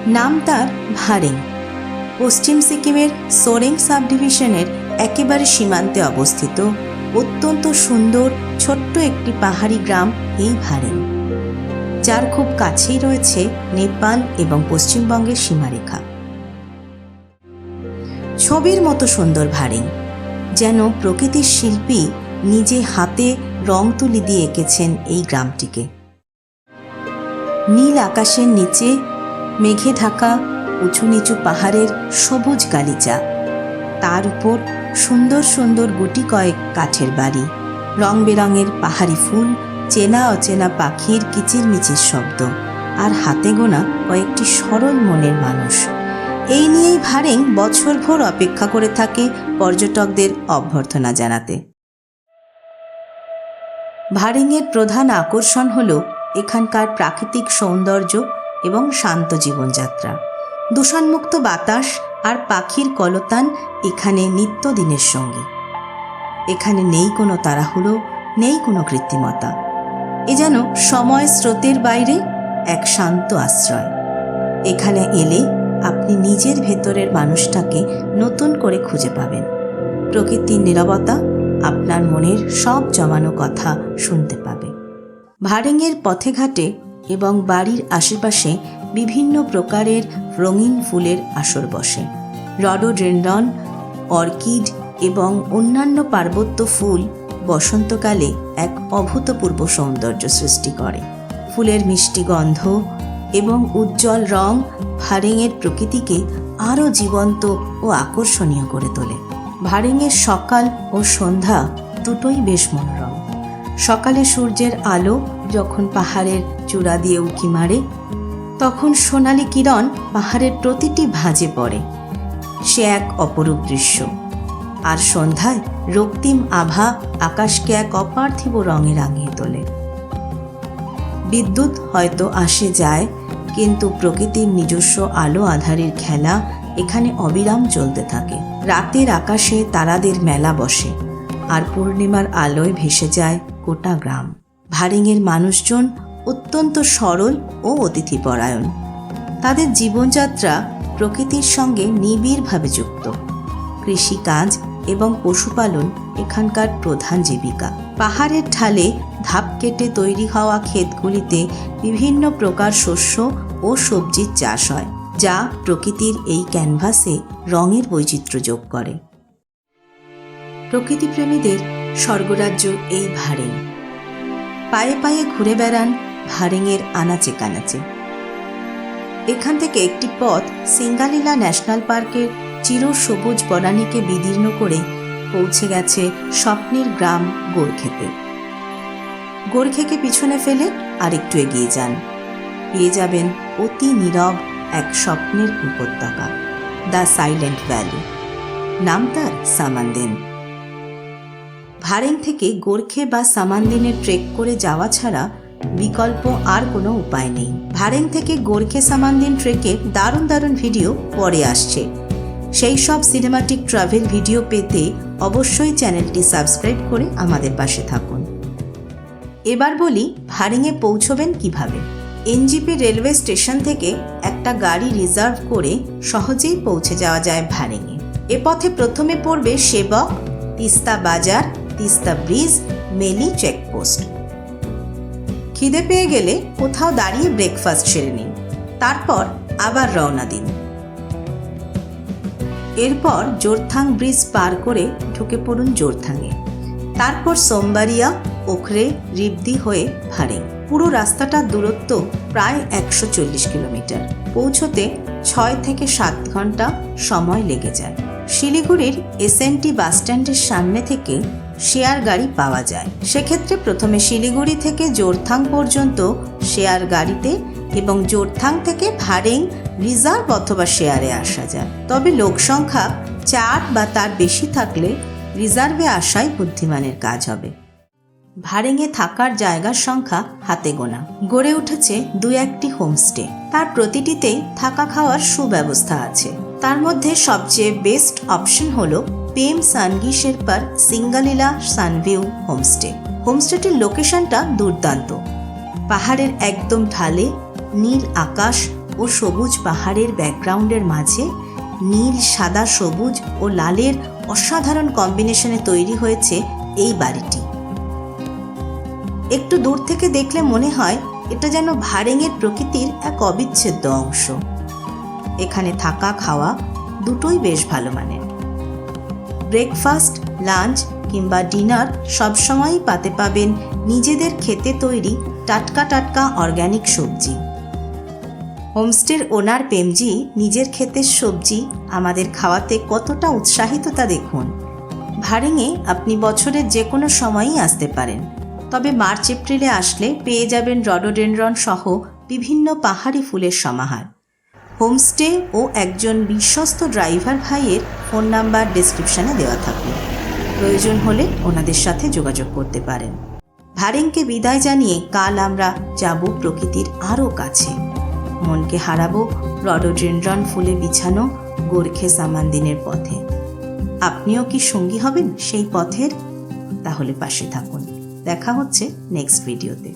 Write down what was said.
নাম তার ভারেং। পশ্চিম সিকিমের সোরেং সাব ডিভিশনের একেবারে সীমান্তে অবস্থিত অত্যন্ত সুন্দর ছোট্ট একটি পাহাড়ি গ্রাম এই ভারেং, যার খুব কাছেই রয়েছে নেপাল এবং পশ্চিমবঙ্গের সীমারেখা। ছবির মতো সুন্দর ভারেং, যেন প্রকৃতির শিল্পী নিজে হাতে রং তুলি দিয়ে এঁকেছেন এই গ্রামটিকে। নীল আকাশের নিচে মেঘে ঢাকা উঁচু নিচু পাহাড়ের সবুজ গালিচা, তার উপর সুন্দর সুন্দর গুটি কয়েক কাঠের বাড়ি, রং বেরঙের পাহাড়ি ফুল, চেনা অচেনা পাখির কিচিরমিচির শব্দ, আর হাতে গোনা কয়েকটি সরল মনের মানুষ। এই নিয়েই ভারেং বছরভর অপেক্ষা করে থাকে পর্যটকদের অভ্যর্থনা জানাতে। ভারেংয়ের প্রধান আকর্ষণ হল এখানকার প্রাকৃতিক সৌন্দর্য এবং শান্ত জীবনযাত্রা। দূষণমুক্ত বাতাস আর পাখির কলতান এখানে নিত্যদিনের সঙ্গী। এখানে নেই কোনো তাড়াহুড়ো, নেই কোনো কৃত্রিমতা। এ যেন সময় স্রোতের বাইরে এক শান্ত আশ্রয়। এখানে এলে আপনি নিজের ভেতরের মানুষটাকে নতুন করে খুঁজে পাবেন। প্রকৃতির নীরবতা আপনার মনের সব জমানো কথা শুনতে পাবে। ভারেংয়ের পথে ঘাটে এবং বাড়ির আশেপাশে বিভিন্ন প্রকারের রঙিন ফুলের আসর বসে। রডোডেনড্রন, অর্কিড এবং অন্যান্য পার্বত্য ফুল বসন্তকালে এক অভূতপূর্ব সৌন্দর্য সৃষ্টি করে। ফুলের মিষ্টি গন্ধ এবং উজ্জ্বল রং ভারেংয়ের প্রকৃতিকে আরও জীবন্ত ও আকর্ষণীয় করে তোলে। ভারেংয়ের সকাল ও সন্ধ্যা দুটোই বেশ মনোরম। সকালে সূর্যের আলো যখন পাহাড়ের চূড়া দিয়ে উঁকি মারে, তখন সোনালি কিরণ পাহাড়ের প্রতিটি ভাঁজে পড়ে। সে এক অপরূপ দৃশ্য। আর সন্ধ্যায় রক্তিম আভা আকাশকে এক অপার্থিব রঙে রাঙিয়ে তোলে। বিদ্যুৎ হয়তো আসে যায়, কিন্তু প্রকৃতির নিজস্ব আলো আঁধারের খেলা এখানে অবিরাম চলতে থাকে। রাতের আকাশে তারাদের মেলা বসে, আর পূর্ণিমার আলোয় ভেসে যায় গোটা গ্রাম। ভারেংয়ের মানুষজন অত্যন্ত সরল ও অতিথিপরায়ণ। তাদের জীবনযাত্রা প্রকৃতির সঙ্গে নিবিড়ভাবে যুক্ত। কৃষিকাজ এবং পশুপালন এখানকার প্রধান জীবিকা। পাহাড়ের ঢালে ধাপ কেটে তৈরি হওয়া ক্ষেতগুলিতে বিভিন্ন প্রকার শস্য ও সবজির চাষ হয়, যা প্রকৃতির এই ক্যানভাসে রঙের বৈচিত্র্য যোগ করে। প্রকৃতিপ্রেমীদের স্বর্গরাজ্য এই ভারেং। পায়ে পায়ে ঘুরে বেড়ান ভারেংয়ের আনাচে কানাচে। এখান থেকে একটি পথ সিঙ্গালিলা ন্যাশনাল পার্কের চিরসবুজ বনানীকে বিদীর্ণ করে পৌঁছে গেছে স্বপ্নের গ্রাম গোরখেতে। গোরখেকে পিছনে ফেলে আরেকটু এগিয়ে যান, পেয়ে যাবেন অতি নীরব এক স্বপ্নের উপত্যকা, দ্য সাইলেন্ট ভ্যালি। নাম তার সামানদিন। ভারেং থেকে গোরখে বা সামানদিনে ট্রেক করে যাওয়া ছাড়া বিকল্প আর কোনো উপায় নেই। ভারেং থেকে গোরখে সামানদিন ট্রেকের দারুণ দারুণ ভিডিও পরে আসছে। সেই সব সিনেমাটিক ট্রাভেল ভিডিও পেতে অবশ্যই চ্যানেলটি সাবস্ক্রাইব করে আমাদের পাশে থাকুন। এবার বলি ভারেংয়ে পৌঁছবেন কিভাবে। এনজিপি রেলওয়ে স্টেশন থেকে একটা গাড়ি রিজার্ভ করে সহজেই পৌঁছে যাওয়া যায় ভারেংয়ে। এ পথে প্রথমে পড়বে সেবক, তিস্তা বাজার, তিস্তা ব্রিজ, মেলি চেকপোস্ট। খিদে পেয়ে গেলে কোথাও দাঁড়িয়ে ব্রেকফাস্ট সেরে নিন, তারপর আবার রওনা দিন। এরপর জোরথাং ব্রিজ পার করে ঢুকে পড়ুন জোরথাংয়ে। তারপর সোমবাড়িয়া, ওখরে, রিবদি হয়ে ভারেং। পুরো রাস্তাটার দূরত্ব প্রায় 140 কিলোমিটার। পৌঁছতে 6 থেকে 7 ঘন্টা সময় লেগে যায়। শিলিগুড়ির এসএনটি বাসস্ট্যান্ডের সামনে থেকে শেয়ার গাড়ি পাওয়া যায়। সেক্ষেত্রে প্রথমে শিলিগুড়ি থেকে জোরথাং পর্যন্ত শেয়ার গাড়িতে এবং জোরথাং থেকে ভারেং রিজার্ভ অথবা শেয়ারে আসা যায়। তবে লোকসংখ্যা 4 বা তার বেশি থাকলে রিজার্ভে আসাই বুদ্ধিমানের কাজ হবে। ভারেংয়ে থাকার জায়গার সংখ্যা হাতে গোনা। গড়ে উঠেছে 2-1টি হোমস্টে। তার প্রতিটিতেই থাকা খাওয়ার সুব্যবস্থা আছে। তার মধ্যে সবচেয়ে বেস্ট অপশন হলো পেম সানগি শেরপার সিঙ্গালিলা সানভিউ হোমস্টে। হোমস্টেটির লোকেশনটা দুর্দান্ত। পাহাড়ের একদম ঢালে নীল আকাশ ও সবুজ পাহাড়ের ব্যাকগ্রাউন্ডের মাঝে নীল, সাদা, সবুজ ও লালের অসাধারণ কম্বিনেশনে তৈরি হয়েছে এই বাড়িটি। একটু দূর থেকে দেখলে মনে হয় এটা যেন ভারেঙের প্রকৃতির এক অবিচ্ছেদ্য অংশ। এখানে থাকা খাওয়া দুটোই বেশ ভালো মানের। ব্রেকফাস্ট, লাঞ্চ কিংবা ডিনার সবসময়ই পাতে পাবেন নিজেদের খেতে তৈরি টাটকা টাটকা অর্গ্যানিক সবজি। হোমস্টের ওনার প্রেমজি নিজের ক্ষেতের সবজি আমাদের খাওয়াতে কতটা উৎসাহিত তা দেখুন। ভারেঙে আপনি বছরের যে কোনো সময়ই আসতে পারেন, তবে মার্চ এপ্রিলে আসলে পেয়ে যাবেন রডোডেনড্রন সহ বিভিন্ন পাহাড়ি ফুলের সমাহার। হোমস্টে ও একজন বিশ্বস্ত ড্রাইভার ভাইয়ের ফোন নাম্বার ডেসক্রিপশনে দেওয়া থাকবে, প্রয়োজন হলে ওনাদের সাথে যোগাযোগ করতে পারেন। ভারেংকে বিদায় জানিয়ে কাল আমরা যাব প্রকৃতির আরও কাছে। মনকে হারাবো রডোডেনড্রন ফুলে বিছানো গোর্খে সামান্দিনের পথে। আপনিও কি সঙ্গী হবেন সেই পথের? তাহলে পাশে থাকুন। দেখা হচ্ছে নেক্সট ভিডিওতে।